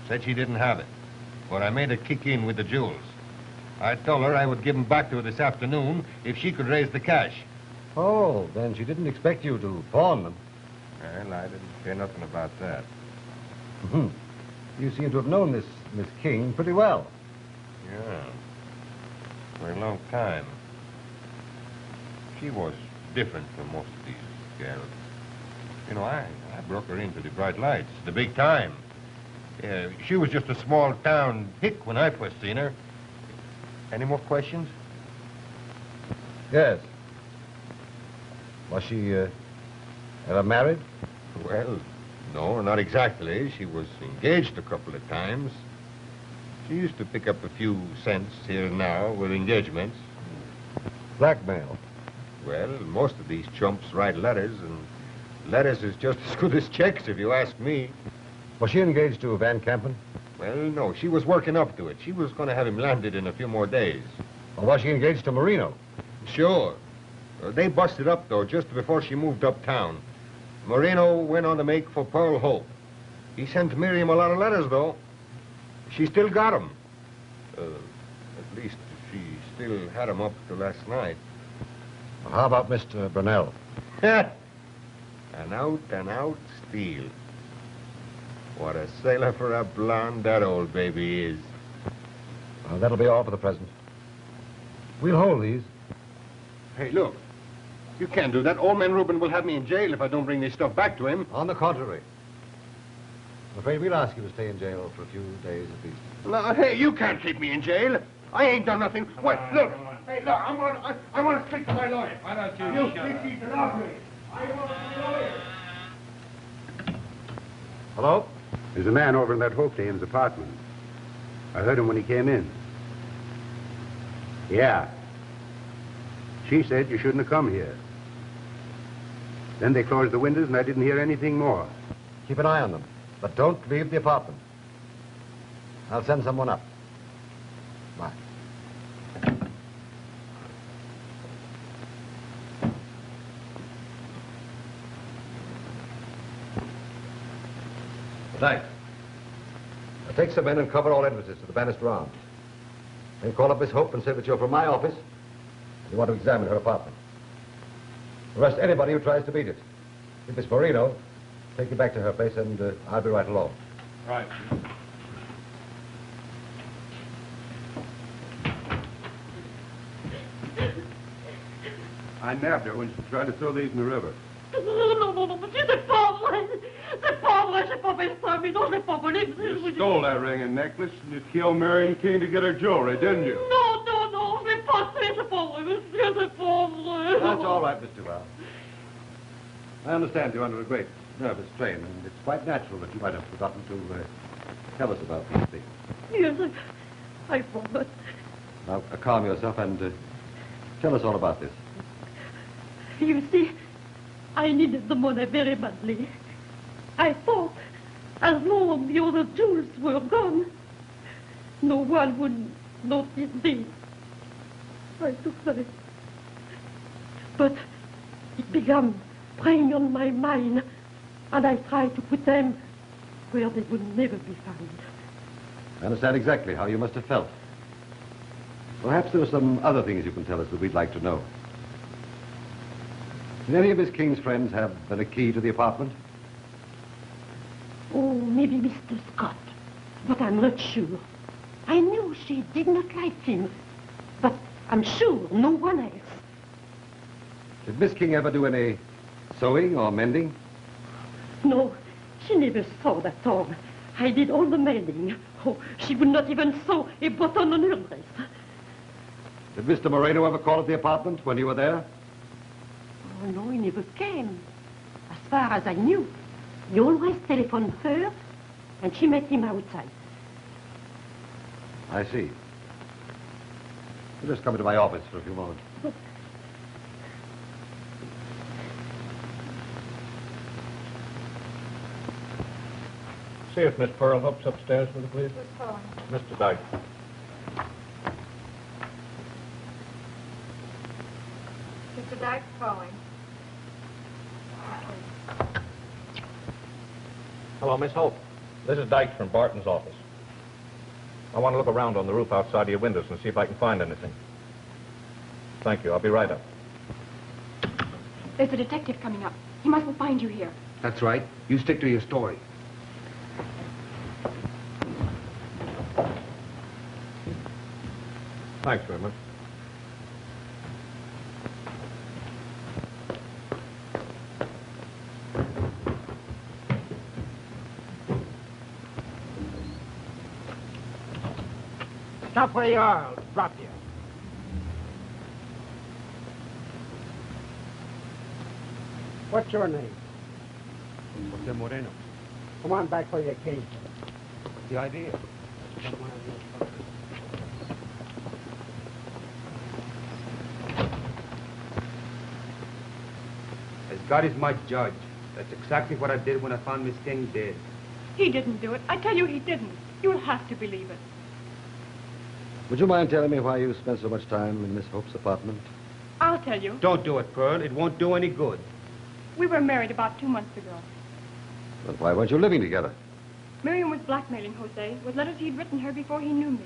Said she didn't have it. But I made her kick in with the jewels. I told her I would give them back to her this afternoon if she could raise the cash. Oh, then she didn't expect you to pawn them. Well, I didn't care nothing about that. Mm-hmm. You seem to have known this Miss King pretty well. Yeah. For a long time. She was different from most of these girls. You know, I broke her into the bright lights, the big time. Yeah, she was just a small town hick when I first seen her. Any more questions? Yes. Was she ever married? Well, no, not exactly. She was engaged a couple of times. She used to pick up a few cents here and now with engagements. Blackmail? Well, most of these chumps write letters, and letters is just as good as checks, if you ask me. Was she engaged to Van Kampen? Well, no, she was working up to it. She was going to have him landed in a few more days. Or was she engaged to Marino? Sure. They busted up, though, just before she moved uptown. Marino went on to make for Pearl Hope. He sent Miriam a lot of letters, though. She still got them. At least she still had them up to last night. Well, how about Mr. Brunel? An out-and-out steal. What a sailor for a blonde that old baby is. Well, that'll be all for the present. We'll hold these. Hey, look. You can't do that. Old man Reuben will have me in jail if I don't bring this stuff back to him. On the contrary. I'm afraid we'll ask you to stay in jail for a few days at least. No, hey, you can't keep me in jail. I ain't done nothing. Wait, look. Hey, look, I want to speak to my lawyer. Why don't you shut up? Speak to me. I want to see a lawyer. Hello? There's a man over in that Hope Dame's apartment. I heard him when he came in. Yeah. She said you shouldn't have come here. Then they closed the windows and I didn't hear anything more. Keep an eye on them, but don't leave the apartment. I'll send someone up. Bye. Thanks. Now take some men and cover all entrances to the Bannister Arms. Then call up Miss Hope and say that you're from my office. You want to examine her apartment. Arrest anybody who tries to beat it. If Miss Marino, take you back to her place and I'll be right along. Right. I nabbed her when she tried to throw these in the river. Non, monsieur, c'est pas vrai. C'est pas vrai, j'ai pas fait ça, mais non, j'ai pas volé. You stole that ring and necklace and you killed Marion King to get her jewelry, didn't you? Non, j'ai pas fait, c'est pas vrai, monsieur, c'est pas vrai. That's all right, Mr. Val. I understand you're under a great nervous strain, and it's quite natural that you might have forgotten to tell us about these things. Yes, I forgot. Now, calm yourself and tell us all about this. You see, I needed the money very badly. I thought, as long as the other jewels were gone, no one would notice these. I took them. But it began preying on my mind, and I tried to put them where they would never be found. I understand exactly how you must have felt. Perhaps there are some other things you can tell us that we'd like to know. Did any of Miss King's friends have a key to the apartment? Oh, maybe Mr. Scott, but I'm not sure. I knew she did not like him, but I'm sure no one else. Did Miss King ever do any sewing or mending? No, she never sewed at all. I did all the mending. Oh, she would not even sew a button on her dress. Did Mr. Moreno ever call at the apartment when you were there? Oh, no, he never came. As far as I knew, he always telephoned her, and she met him outside. I see. You'll just come into my office for a few moments. See if Miss Pearl Hope's upstairs with you, please. Who's calling? Mr. Dyke. Mr. Dyke's calling. Hello, Miss Hope. This is Dykes from Barton's office. I want to look around on the roof outside of your windows and see if I can find anything. Thank you. I'll be right up. There's a detective coming up. He mustn't find you here. That's right. You stick to your story. Thanks very much. Stop where you are. I'll drop you. What's your name? Jose Moreno. Come on back where you came from. What's the idea? As God is my judge, that's exactly what I did when I found Miss King dead. He didn't do it. I tell you he didn't. You'll have to believe it. Would you mind telling me why you spent so much time in Miss Hope's apartment? I'll tell you. Don't do it, Pearl. It won't do any good. We were married about 2 months ago. But why weren't you living together? Miriam was blackmailing Jose with letters he'd written her before he knew me.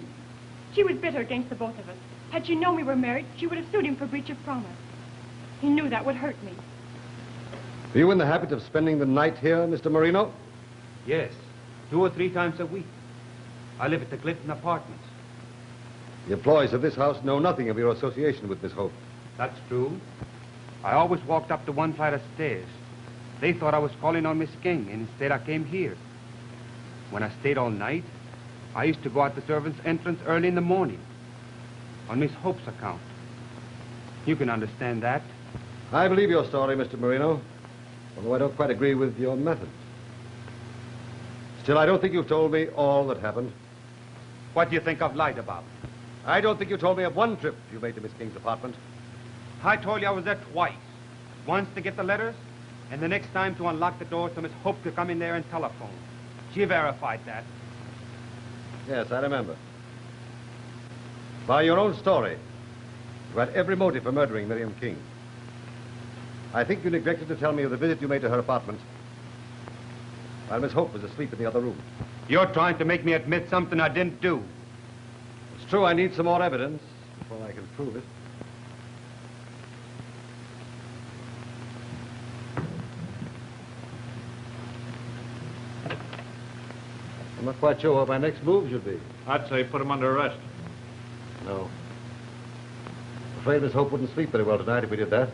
She was bitter against the both of us. Had she known we were married, she would have sued him for breach of promise. He knew that would hurt me. Are you in the habit of spending the night here, Mr. Marino? Yes, 2 or 3 times a week. I live at the Clifton Apartments. The employees of this house know nothing of your association with Miss Hope. That's true. I always walked up the 1 flight of stairs. They thought I was calling on Miss King, and instead I came here. When I stayed all night, I used to go out the servants' entrance early in the morning. On Miss Hope's account. You can understand that. I believe your story, Mr. Marino, although I don't quite agree with your methods. Still, I don't think you've told me all that happened. What do you think I've lied about? I don't think you told me of one trip you made to Miss King's apartment. I told you I was there twice. Once to get the letters, and the next time to unlock the door so Miss Hope could come in there and telephone. She verified that. Yes, I remember. By your own story, you had every motive for murdering Miriam King. I think you neglected to tell me of the visit you made to her apartment while Miss Hope was asleep in the other room. You're trying to make me admit something I didn't do. It's true I need some more evidence before I can prove it. I'm not quite sure what my next move should be. I'd say put him under arrest. No. I'm afraid Miss Hope wouldn't sleep very well tonight if we did that.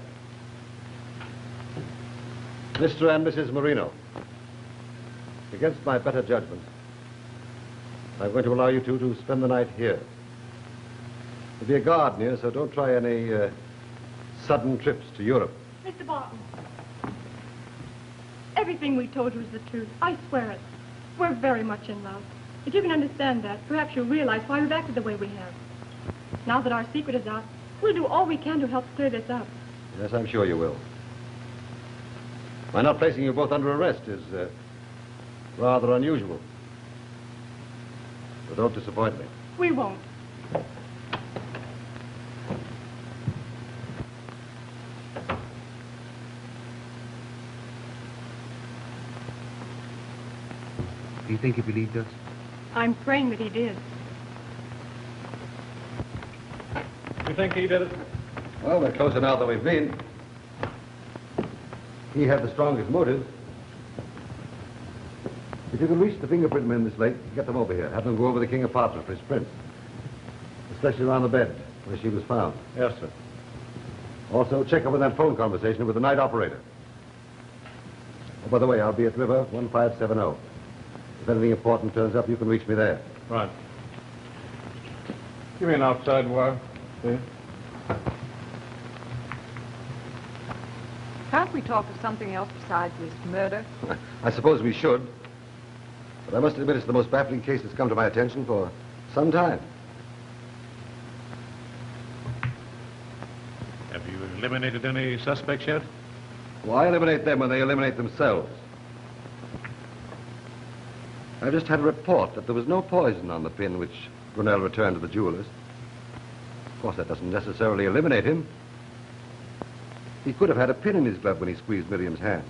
Mr. and Mrs. Marino, against my better judgment, I'm going to allow you two to spend the night here. There'll be a guard near, so don't try any sudden trips to Europe. Mr. Barton, everything we told you is the truth. I swear it. We're very much in love. If you can understand that, perhaps you'll realize why we've acted the way we have. Now that our secret is out, we'll do all we can to help clear this up. Yes, I'm sure you will. My not placing you both under arrest is rather unusual. But don't disappoint me. We won't. Do you think he believed us? I'm praying that he did. You think he did it? Well, we're closer now than we've been. He had the strongest motive. If you can reach the fingerprint men this late, get them over here. Have them go over the King apartment for his prints. Especially around the bed where she was found. Yes, sir. Also, check up on that phone conversation with the night operator. Oh, by the way, I'll be at River 1570. If anything important turns up, you can reach me there. Right. Give me an outside wire, please. Can't we talk of something else besides this murder? I suppose we should. But I must admit it's the most baffling case that's come to my attention for some time. Have you eliminated any suspects yet? Why eliminate them when they eliminate themselves? I've just had a report that there was no poison on the pin which Brunel returned to the jeweler's. Of course, that doesn't necessarily eliminate him. He could have had a pin in his glove when he squeezed Miriam's hand.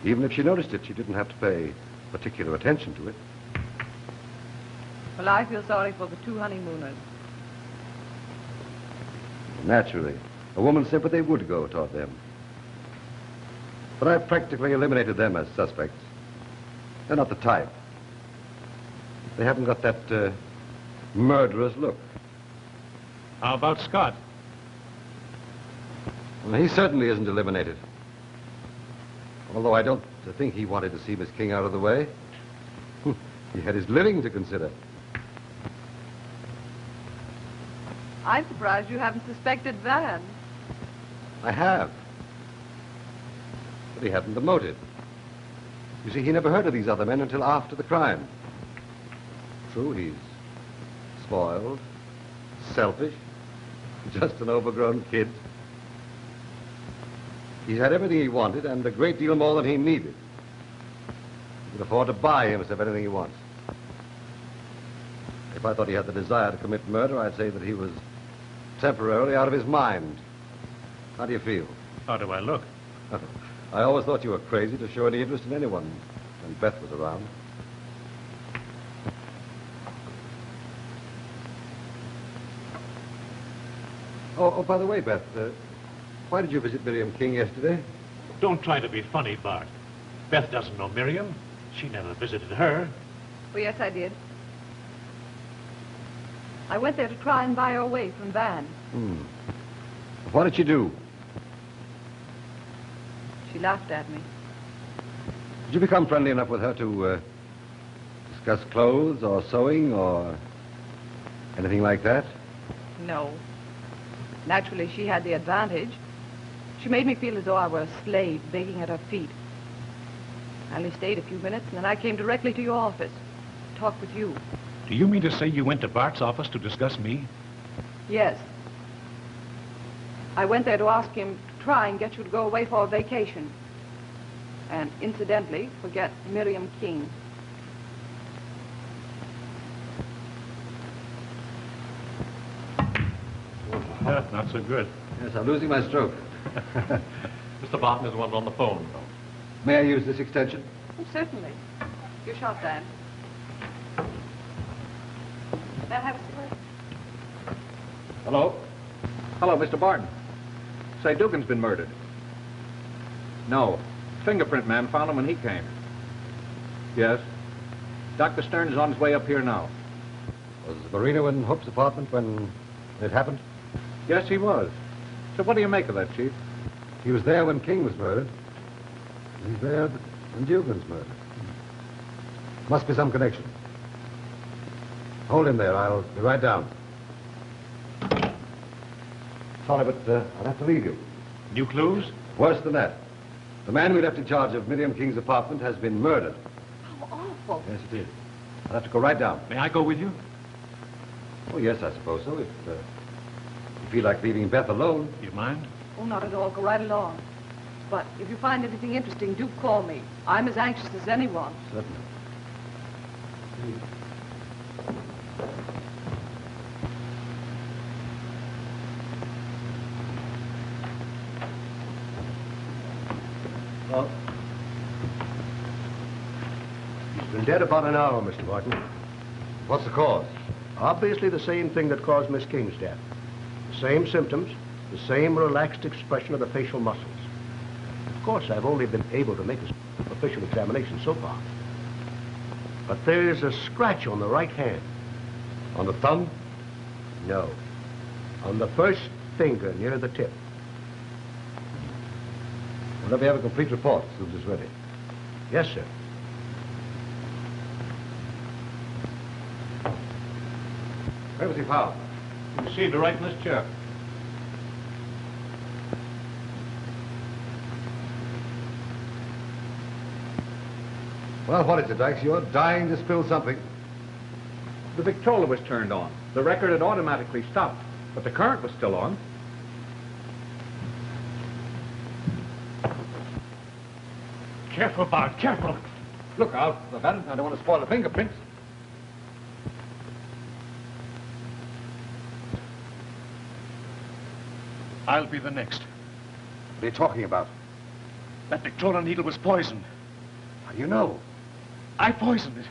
Even if she noticed it, she didn't have to pay particular attention to it. Well, I feel sorry for the two honeymooners. Naturally, a woman's sympathy would go toward them. But I've practically eliminated them as suspects. They're not the type. They haven't got that murderous look. How about Scott? Well, he certainly isn't eliminated. Although I don't think he wanted to see Miss King out of the way. He had his living to consider. I'm surprised you haven't suspected Van. I have. But he hadn't the motive. You see, he never heard of these other men until after the crime. True, he's spoiled, selfish, just an overgrown kid. He had everything he wanted and a great deal more than he needed. He could afford to buy himself anything he wants. If I thought he had the desire to commit murder, I'd say that he was temporarily out of his mind. How do you feel? How do I look? I always thought you were crazy to show any interest in anyone when Beth was around. Oh, by the way, Beth, why did you visit Miriam King yesterday? Don't try to be funny, Bart. Beth doesn't know Miriam. She never visited her. Well, yes, I did. I went there to try and buy her away from Van. What did she do? She laughed at me. Did you become friendly enough with her to discuss clothes or sewing or anything like that? No. Naturally, she had the advantage. She made me feel as though I were a slave begging at her feet. I only stayed a few minutes, and then I came directly to your office to talk with you. Do you mean to say you went to Bart's office to discuss me? Yes. I went there to ask him to try and get you to go away for a vacation. And incidentally, forget Miriam King. Not so good. Yes, I'm losing my stroke. Mr. Barton is one on the phone. May I use this extension? Oh, certainly. Your shot, Dan. May I have a cigarette? Hello? Hello, Mr. Barton. Say, Dugan's been murdered. No. Fingerprint man found him when he came. Yes. Dr. Stern is on his way up here now. Was Marino in Hope's apartment when it happened? Yes, he was. So what do you make of that, Chief? He was there when King was murdered. He's there when Dugan's murdered. Must be some connection. Hold him there. I'll be right down. Sorry, but I'll have to leave you. New clues? Worse than that. The man we left in charge of Miriam King's apartment has been murdered. How awful. Yes, it is. I'll have to go right down. May I go with you? Oh, yes, I suppose so. If you feel like leaving Beth alone. You mind? Oh, not at all. Go right along. But if you find anything interesting, do call me. I'm as anxious as anyone. Certainly. Well, he's been dead about an hour, Mr. Martin. What's the cause? Obviously the same thing that caused Miss King's death. The same symptoms, the same relaxed expression of the facial muscles. Of course, I've only been able to make a official examination so far. But there's a scratch on the right hand. On the thumb? No. On the first finger near the tip. Well, let me have a complete report as soon as it's ready. Yes, sir. Where was he found? Received right in this chair. Well, what is it, Dykes? You're dying to spill something. The Victrola was turned on. The record had automatically stopped, but the current was still on. Careful, Bart, careful. Look out, Levin. I don't want to spoil the fingerprints. I'll be the next. What are you talking about? That Victrola needle was poisoned. How do you know? I poisoned it.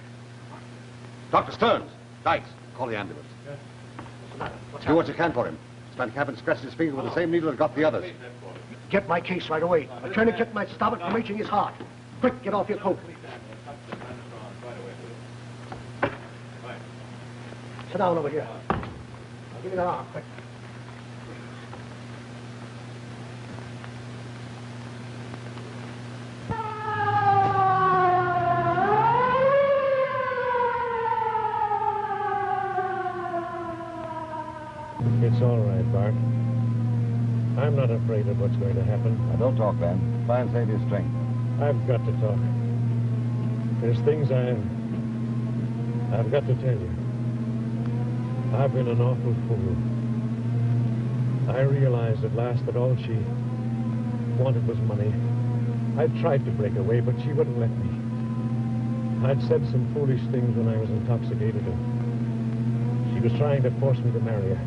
Dr. Stearns, Dykes, call the ambulance. Do what you can for him. Van Cappen scratched his finger with the same needle that got the others. Get my case right away. A tourniquet might stop it from reaching his heart. Quick, get off your coat. Sit down over here. I'll give you that arm, quick. It's all right, Bart. I'm not afraid of what's going to happen. Now, don't talk, Van. Try and save your strength. I've got to talk. There's things I've got to tell you. I've been an awful fool. I realized at last that all she wanted was money. I'd tried to break away, but she wouldn't let me. I'd said some foolish things when I was intoxicated, and she was trying to force me to marry her.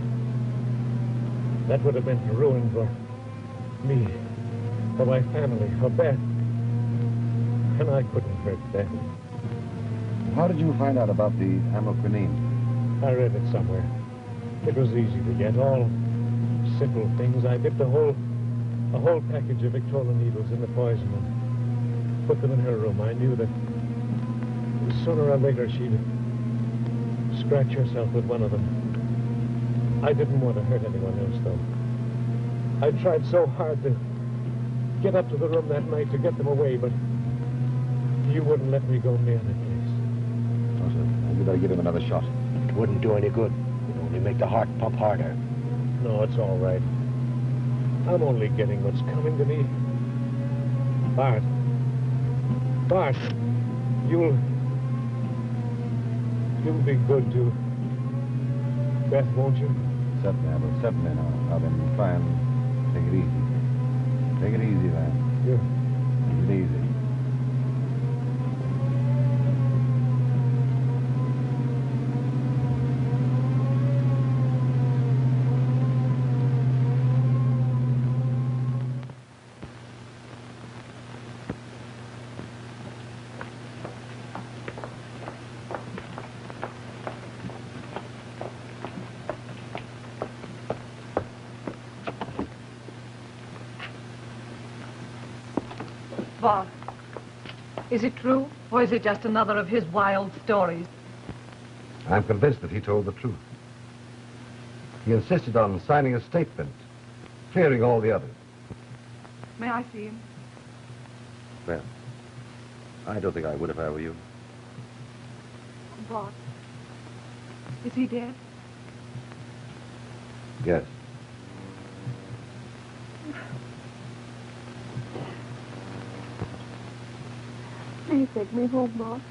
That would have meant ruin for me, for my family, for Beth. And I couldn't hurt Beth. How did you find out about the amoquinine? I read it somewhere. It was easy to get. All simple things. I dipped a whole package of Victrola needles in the poison and put them in her room. I knew that sooner or later she'd scratch herself with one of them. I didn't want to hurt anyone else, though. I tried so hard to get up to the room that night to get them away, but you wouldn't let me go near the place. Oh, sir. You better give him another shot. It wouldn't do any good. It'd only make the heart pump harder. No, it's all right. I'm only getting what's coming to me. Bart, Bart, you'll be good to Beth, won't you? Certainly, I will. Certainly now. I'll then try and take it easy. Take it easy, man. Yeah. Take it easy. Bart, is it true, or is it just another of his wild stories? I'm convinced that he told the truth. He insisted on signing a statement, clearing all the others. May I see him? Well, I don't think I would if I were you. Bart, is he dead? Yes. Please take me home, Bart.